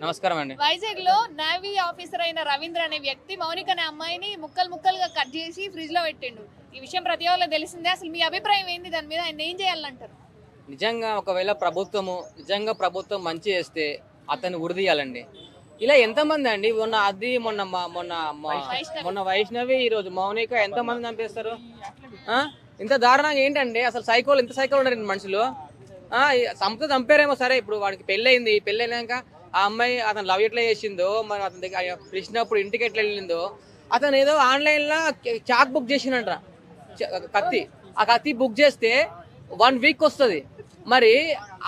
నమస్కారం అండి. వైజాగ్ లో నేవీ ఆఫీసర్ అయిన రవీంద్ర అనే వ్యక్తి మౌనిక అనే అమ్మాయిని ముక్కలు ముక్కలుగా కట్ చేసి ఫ్రిడ్జ్ లో పెట్టిండు. ఈ విషయం ప్రతి ఒక్కరికి తెలిసిందే. అసలు మీ అభిప్రాయం ఏంది దాని మీద? ఆయన ఏం చేయాలంటారు? నిజంగా ఒకవేళ ప్రభుత్వం మంచి చేస్తే అతన్ని ఉరిదీయాలండి. ఇలా ఎంతమంది అండి మొన్న వైష్ణవి, ఈరోజు మౌనిక ఎంతమంది చంపేస్తారు? ఇంత దారుణంగా ఏంటండి అసలు? ఇంత సైకోలు ఉన్నారు మనుషులు. చంపారేమో సరే, ఇప్పుడు వాడికి పెళ్ళైనాక ఆ అమ్మాయి అతను లవ్ ఎట్లా చేసిందో, మరి అతని దగ్గర పిలిచినప్పుడు ఇంటికి ఎట్లా వెళ్ళిందో, అతను ఏదో ఆన్లైన్లో చాక్ బుక్ చేసిండంట, ఆ కత్తి బుక్ చేస్తే 1 వీక్ వస్తుంది. మరి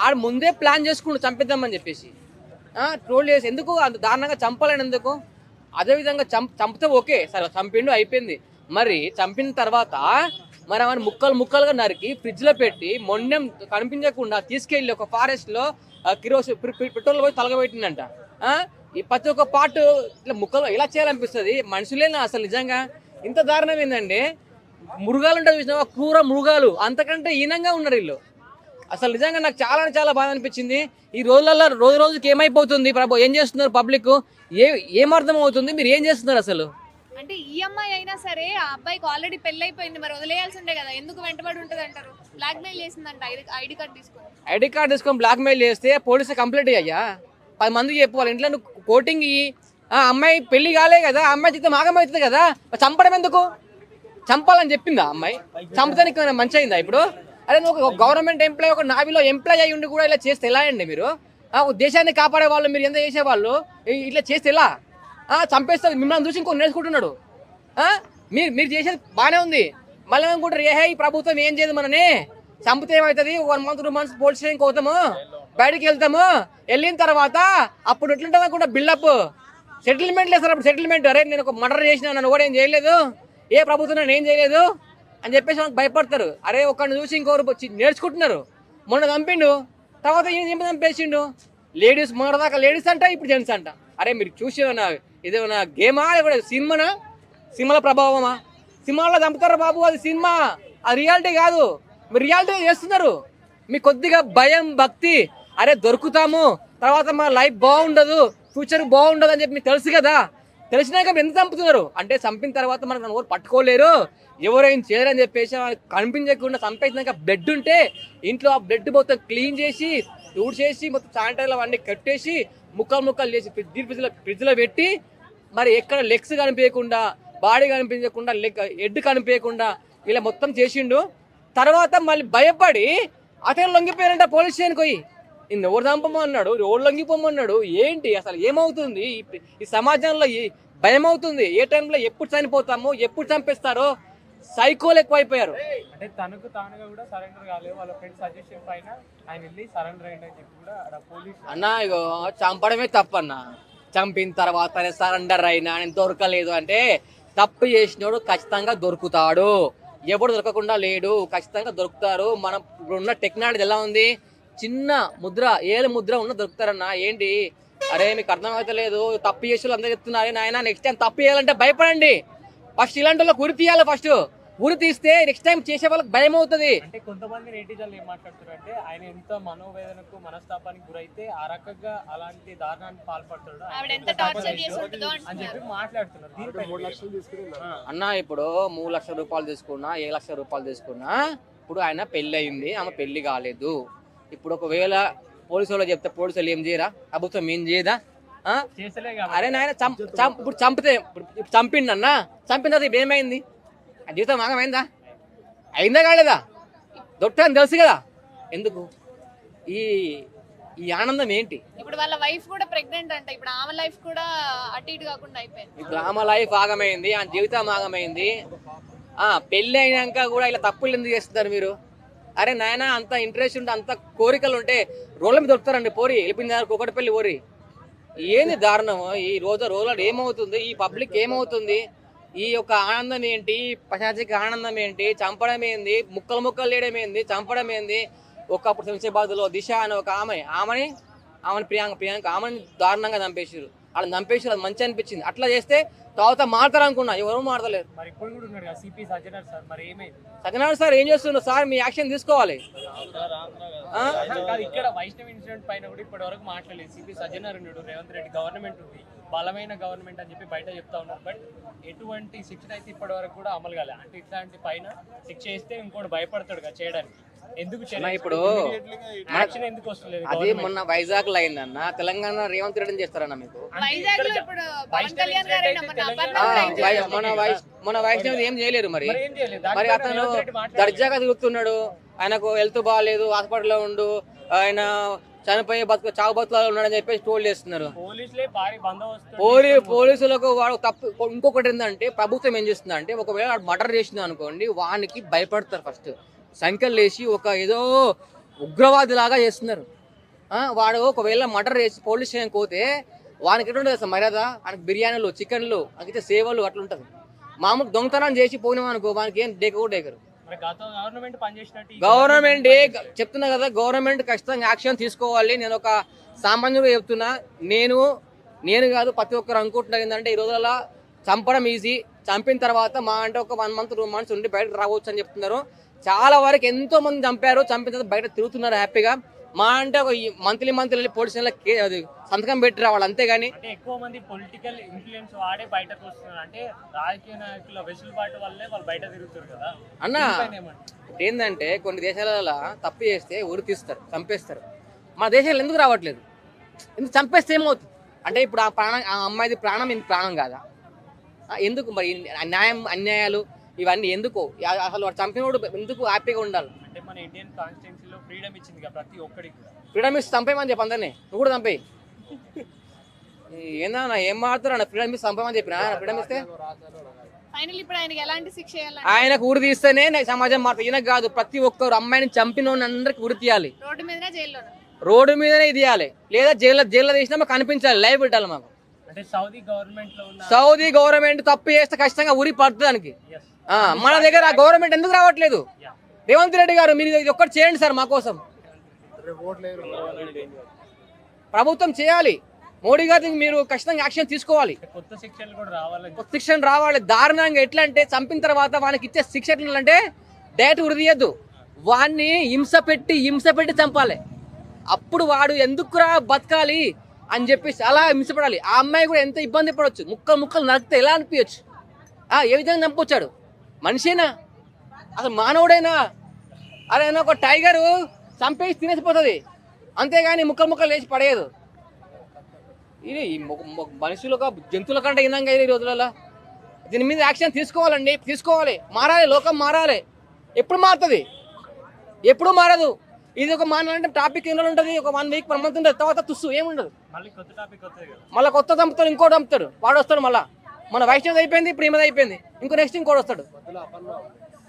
ఆడు ముందే ప్లాన్ చేసుకుంటూ చంపిద్దామని చెప్పేసి ట్రోల్ చేసి ఎందుకు అంత దారుణంగా చంపాలని ఎందుకు? అదేవిధంగా చంపితే ఓకే సరే, చంపిండు అయిపోయింది. మరి చంపిన తర్వాత మరి అవన్నీ ముక్కలుగా నరికి ఫ్రిడ్జ్లో పెట్టి మొండెం కనిపించకుండా తీసుకెళ్ళి ఒక ఫారెస్ట్లో పెట్రోల్ పోయి తలగబెట్టిందంట. ఈ ప్రతి ఒక్క పార్ట్ ఇట్లా ముక్కలు ఇలా చేయాలనిపిస్తుంది. మనుషులేనా అసలు? నిజంగా ఇంత దారుణం ఏందండి? మృగాలు ఉంటుంది చూసినా, క్రూర మృగాలు, అంతకంటే హీనంగా ఉన్నారు వీళ్ళు. అసలు నిజంగా నాకు చాలా బాధ అనిపించింది. ఈ రోజులలో రోజుకి ఏమైపోతుంది ప్రభు, ఏం చేస్తున్నారు పబ్లిక్, ఏం అర్థం అవుతుంది? మీరు ఏం చేస్తున్నారు అసలు? అంటే ఈ అమ్మాయి అయినా సరే ఆ అబ్బాయికి ఆల్రెడీ పెళ్లి అయిపోయింది, మరి వదిలేయాల్సి ఉండే కదా, ఎందుకు వెంటబడి ఉంటుంది అంటారు? బ్లాక్ మెయిల్ చేసిందంట, ఐడి కార్డ్ తీసుకొని బ్లాక్ మెయిల్ చేస్తే పోలీసు కంప్లైంట్ అయ్యా 10 మందికి చెప్పుకోవాలి. ఇంట్లో నువ్వు కోటింగ్ అమ్మాయి పెళ్లి కాలే కదా, అమ్మాయి జీతం ఆగమవుతుంది కదా, చంపడం ఎందుకు? చంపాలని చెప్పిందా అమ్మాయి? చంపడానికి మంచి అయిందా ఇప్పుడు? అదే నువ్వు ఒక గవర్నమెంట్ ఎంప్లాయ్, ఒక నావీలో ఎంప్లాయ్ అయ్యి ఉండి కూడా ఇలా చేస్తే ఎలా అండి? మీరు దేశాన్ని కాపాడే వాళ్ళు, మీరు ఎంత చేసేవాళ్ళు ఇట్లా చేస్తే ఎలా? చంపేస్తారు. మిమ్మల్ని చూసి ఇంకో నేర్చుకుంటున్నాడు. మీరు చేసేది బాగానే ఉంది, మళ్ళీ అనుకుంటారు ఈ ప్రభుత్వం ఏం చేయదు, మనని చంపితే ఏమవుతుంది, 1 month 2 months పోలీస్ స్టేషన్కి పోతాము, బయటికి వెళ్తాము, వెళ్ళిన తర్వాత అప్పుడు ఎట్లుంటుంది అనుకుంటా బిల్డప్, సెటిల్మెంట్ లేదు సార్. అప్పుడు సెటిల్మెంట్, అరే నేను ఒక మర్డర్ చేసిన, నన్ను కూడా ఏం చేయలేదు, ఏ ప్రభుత్వం నన్ను ఏం చేయలేదు అని చెప్పేసి మనకు భయపడతారు. అరే ఒకరిని చూసి ఇంకొకరు నేర్చుకుంటున్నారు. మొన్న చంపిండు, తర్వాత ఏం చంపేసిండు. లేడీస్ మొన్నదాకా లేడీస్ అంట, ఇప్పుడు జెంట్స్ అంట. అరే మీరు చూసేమన్నా ఇదేమన్నా గేమా, లేకపోతే సినిమాల ప్రభావమా? సినిమాలో చంపుతారా బాబు, అది సినిమా, అది రియాలిటీ కాదు. మీరు రియాలిటీ చేస్తున్నారు. మీ కొద్దిగా భయం భక్తి, అరే దొరుకుతాము, తర్వాత మా లైఫ్ బాగుండదు, ఫ్యూచర్ బాగుండదు అని చెప్పి మీకు తెలుసు కదా, తెలిసినాక మీరు ఎంత చంపుతున్నారు? అంటే చంపిన తర్వాత మనకు ఎవరు పట్టుకోలేరు, ఎవరైనా చేయరని చెప్పేసి కనిపించకుండా చంపేసినాక బ్లడ్ ఉంటే ఇంట్లో ఆ బ్లడ్ మొత్తం క్లీన్ చేసి చేసి మొత్తం శానిటైజర్లు అవన్నీ కట్టేసి ముక్కలు చేసి ఫ్రిడ్జ్లో పెట్టి, మరి ఎక్కడ లెగ్స్ కనిపించకుండా, బాడీ కనిపించకుండా, హెడ్ కనిపించకుండా ఇలా మొత్తం చేసిండు. తర్వాత మళ్ళీ భయపడి అతను లొంగిపోయారంట పోలీస్ స్టేషన్కి పోయి. నిన్ను ఎవరు చంపమన్నాడు, ఎవరు లొంగిపోమన్నాడు? ఏంటి అసలు ఏమవుతుంది ఈ సమాజంలో? భయం అవుతుంది. ఏ టైంలో ఎప్పుడు చనిపోతామో, ఎప్పుడు చంపేస్తారో సైకోలు ఎక్కువైపోయారు. అంటే తనకు తానుగా కూడా సరెండర్ కాలేదు, వాళ్ళ ఫ్రెండ్ సజెషన్ పైన ఆయన వెళ్ళి సరెండర్ అయ్యిందని చెప్పి కూడా పోలీస్ అన్నా ఇగో చంపడమే తప్పన్నా. చంపిన తర్వాత సరెండర్ అయినా నేను దొరకలేదు అంటే తప్పు చేసినోడు ఖచ్చితంగా దొరుకుతాడు, ఎవడు దొరకకుండా లేడు, ఖచ్చితంగా దొరుకుతారు. మనం ఇప్పుడున్న టెక్నాలజీ ఎలా ఉంది, చిన్న ముద్ర, ఏళ్ళ ముద్ర ఉన్న దొరుకుతారన్నా. ఏంటి అరే మీకు అర్థమవుతలేదు, తప్పు చేసి అందరూ చెప్తున్నారు నాయన, నెక్స్ట్ టైం తప్పు చేయాలంటే భయపడండి. ఫస్ట్ ఇలాంటి వాళ్ళకి ఉరి తీయాలి. ఫస్ట్ ఉరి తీస్తే నెక్స్ట్ టైం చేసే వాళ్ళకి భయం అవుతుంది. అంటే కొంతమంది నెటిజన్లు ఏం మాట్లాడుతారు అంటే ఆయన ఎంత మనోవేదనకు మనస్తాపానికి గురైతే ఆ రకంగా అలాంటి దారుణానికి పాల్పడతాడు అని చెప్పి మాట్లాడుతున్నారు. అన్న ఇప్పుడు 3 లక్షల రూపాయలు తీసుకున్నా, 7 లక్షల రూపాయలు తీసుకున్నా, ఇప్పుడు ఆయన పెళ్లి అయింది, ఆమె పెళ్లి కాలేదు. ఇప్పుడు ఒకవేళ పోలీసు వాళ్ళు చెప్తే పోలీసు వాళ్ళు ఏం చేయరా? ప్రభుత్వం ఏం చేయదా? అరే నాయన ఇప్పుడు చంపితే, ఇప్పుడు చంపిండన్నా, చంపిన తర్వాత ఇప్పుడు ఏమైంది? ఆ జీవితం ఆగమైందా? అయిందా కాలేదా? దొరుకుతుందని తెలుసు కదా, ఎందుకు ఈ ఆనందం ఏంటి? ఇప్పుడు వాళ్ళ వైఫ్ కూడా ప్రెగ్నెంట్ అంట, ఇప్పుడు ఆమె లైఫ్ కూడా అటు ఇటు కాకుండా అయిపోయింది. ఇప్పుడు ఆమె లైఫ్ ఆగమైంది, ఆ జీవితం ఆగమైంది. పెళ్ళి అయినాక కూడా ఇలా తప్పులు ఎందుకు చేస్తున్నారు మీరు? అరే నాయన అంత ఇంట్రెస్ట్ ఉంటే, అంత కోరికలు ఉంటే రోడ్ల మీద దొరుకుతారండి. పోరి వెళ్ళిపోయిన ఒకటి పెళ్ళి పోరి. ఏంది దారుణం? ఈ రోజులో ఏమవుతుంది? ఈ పబ్లిక్ ఏమవుతుంది? ఈ యొక్క ఆనందం ఏంటి? పశాచిక ఆనందం ఏంటి? చంపడం ఏంది? ముక్కలు వేయడం ఏంది? చంపడం ఏంది? ఒకప్పుడు శంషాబాద్లో దిశ అని ఒక ఆమెని ప్రియాంక ఆమెని దారుణంగా చంపేసారు. వాళ్ళని చంపేసి అది మంచి అనిపించింది. అట్లా చేస్తే తర్వాత మారుతారు అనుకున్నా, ఎవరు మారతలేరు. సజ్జనార్ సార్ ఏం చేస్తున్నారు సార్? ఏం చేస్తున్నారు సార్? మీ యాక్షన్ తీసుకోవాలి. కాదు, ఇక్కడ వైష్ణవ్ ఇన్సిడెంట్ పైన కూడా ఇప్పటి వరకు మాట్లాడలేదు. సిపి సజ్జనారాయణుడు, రేవంత్ రెడ్డి గవర్నమెంట్ ఉంది, బలమైన గవర్నమెంట్ అని చెప్పి బయట చెప్తా ఉన్నారు. బట్ ఎటువంటి శిక్షణ అయితే ఇప్పటి వరకు కూడా అమలు కాలే. అంటే ఇట్లాంటి పైన శిక్ష చేస్తే ఇంకోటి భయపడతాడు కదా చేయడానికి. ఎందుకు ఇప్పుడు యాక్షన్ ఎందుకు వస్తలేదు? అది మొన్న వైజాగ్ లో అయిందన్న, తెలంగాణ రేవంత్ రెడ్డి చేస్తారన్న మీకు. వైజాగ్ లో ఇప్పుడు పవన్ కళ్యాణ్ గారైనా మన అపర్ణ మన వైష్ణవ్ ఏం చేయలేరు మరి. ఏం చేయలేదు. మరి అతను దర్జాగా తిరుగుతున్నాడు, ఆయనకు హెల్త్ బాగాలేదు, హాస్పిటల్లో ఉండు, ఆయన చనిపోయి చావు బతుకులో ఉన్నాడని చెప్పేసి ట్రోల్ చేస్తున్నారు. పోలీసులే భారీ బందోబస్తు. పోలీసులకు వాడు తప్పు. ఇంకొకటి ఏంటంటే ప్రభుత్వం ఏం చేస్తుంది అంటే, ఒకవేళ మర్డర్ చేసింది అనుకోండి, వానికి భయపడతారు. ఫస్ట్ సంఖ్యలు వేసి ఒక ఏదో ఉగ్రవాది లాగా చేస్తున్నారు. వాడు ఒకవేళ మర్డర్ చేసి పోలీస్ స్టేషన్ పోతే వానికి ఎట్లా ఉంటుంది మర్యాద? ఆయనకి బిర్యానీలు, చికెన్లు, అయితే సేవలు అట్లుంటది. మామూలు దొంగతనం చేసి పోయినాం అనుకో, వానికి ఏం డేకో డేకరు. గవర్నమెంట్ చెప్తున్నా కదా, గవర్నమెంట్ ఖచ్చితంగా యాక్షన్ తీసుకోవాలి. నేను ఒక సామాన్యుడు చెప్తున్నా, నేను కాదు ప్రతి ఒక్కరు అనుకుంటున్నారు ఏంటంటే, ఈ రోజుల్లో చంపడం ఈజీ, చంపిన తర్వాత మా అంటే ఒక 1 month 2 months ఉండి బయట రావచ్చు అని చెప్తున్నారు. చాలా వరకు ఎంతో మంది చంపారు, చంపిన తర్వాత బయట తిరుగుతున్నారు హ్యాపీగా. మా అంటే ఒక మంత్లీ పోలీస్ స్టేషన్ అది సంతకం పెట్టి రావాలి, అంతేగాని ఎక్కువ మంది పొలిటికల్ ఇన్ఫ్లుయెన్స్ వాడే బయటకు వస్తున్నారు. అంటే రాజకీయ నాయకుల వెసులుబాటు వల్లే వాళ్ళు బయట తిరుగుతారు కదా అన్న. ఏంటంటే కొన్ని దేశాలలో తప్పు చేస్తే ఉరి తీస్తారు, చంపేస్తారు. మన దేశాలు ఎందుకు రావట్లేదు? ఎందుకు చంపేస్తే ఏమవుతుంది అంటే, ఇప్పుడు ఆ అమ్మాయిది ప్రాణం ఇంత ప్రాణం కాదా? ఎందుకు మరి అన్యాయాలు ఇవన్నీ ఎందుకు? అసలు వాడు చంపినోడు ఎందుకు హ్యాపీగా ఉండాలి? అంటే మన ఇండియన్ కాన్స్టిట్యూన్సీలో ఫ్రీడమ్ ఇచ్చింది కదా ప్రతి ఒక్కడికి. ఫ్రీడమ్ ఇస్తే చంపేయమని చెప్పి అందరినీ, నువ్వు కూడా చంపేయి. ఏందన్నా ఏం మారుతారు? ఫ్రీడమ్ ఇస్తే చంపేయమని చెప్పిన. ఫ్రీడమ్ ఇస్తే ఆయనకు ఉరి తీస్తేనే సమాజం మారుతుంది. ఈయన కాదు, ప్రతి ఒక్కరు అమ్మాయిని చంపిన అందరికి ఉరి తీయాలి, రోడ్డు మీదనే తీయాలి, లేదా జైల్లో తీసినా మాకు కనిపించాలి, లైవ్ పెట్టాలి మాకు. అంటే సౌదీ గవర్నమెంట్ తప్పు చేస్తే ఖచ్చితంగా ఉరి పడుతుంది దానికి. మన దగ్గర ఆ గవర్నమెంట్ ఎందుకు రావట్లేదు? రేవంత్ రెడ్డి గారు మీరు ఇది ఒక్కటి చేయండి సార్ మా కోసం. ప్రభుత్వం చేయాలి, మోడీ గారికి మీరు ఖచ్చితంగా యాక్షన్ తీసుకోవాలి. కొత్త శిక్షణ రావాలి దారుణంగా. ఎట్లా అంటే, చంపిన తర్వాత వానికి ఇచ్చే శిక్ష ఎట్లంటే డైరెక్ట్ ఉరి తీయద్దు, వాడిని హింస పెట్టి చంపాలి. అప్పుడు వాడు ఎందుకురా బతకాలి అని చెప్పేసి అలా హింసపడాలి. ఆ అమ్మాయి కూడా ఎంత ఇబ్బంది పడవచ్చు, ముక్కలు నరికితే ఎలా అనిపించచ్చు? ఏ విధంగా చంపొచ్చాడు? మనిషేనా? అసలు మానవుడైనా? అరే ఒక టైగరు చంపేసి తినేసిపోతుంది, అంతేగాని ముక్కలు లేచి పడేయదు. ఇది మనుషులు జంతువుల కంటే ఇనంగా ఈ రోజులలో. దీని మీద యాక్షన్ తీసుకోవాలండి, తీసుకోవాలి, మారాలి, లోకం మారాలి. ఎప్పుడు మారుతుంది? ఎప్పుడు మారదు. ఇది ఒక మారాలంటే టాపిక్ ఎన్నో ఉంటుంది, ఒక 1 week 1 month ఉంటుంది, తర్వాత తుస్సు ఏముండదు. మళ్ళీ కొత్త చంపుతాడు, ఇంకోటి చంపుతాడు, వాడు వస్తాడు. మళ్ళీ మన వైష్ణవ్ అయిపోయింది, ఇప్పుడు ఈమెది అయిపోయింది, నెక్స్ట్ ఇంకోటి వస్తాడు.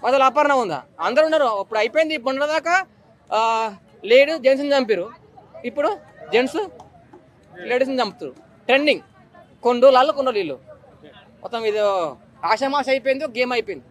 మొదలు అపర్ణ ఉందా? అందరు ఉన్నారు. ఇప్పుడు అయిపోయింది, ఇప్పుడు ఉండదాకా లేడీ జెంట్స్ని చంపారు, ఇప్పుడు జెంట్స్ లేడీస్ని చంపుతారు. ట్రెండింగ్ కొన్ని రోజులు వీళ్ళు మొత్తం ఇది ఆషామాష అయిపోయింది, గేమ్ అయిపోయింది.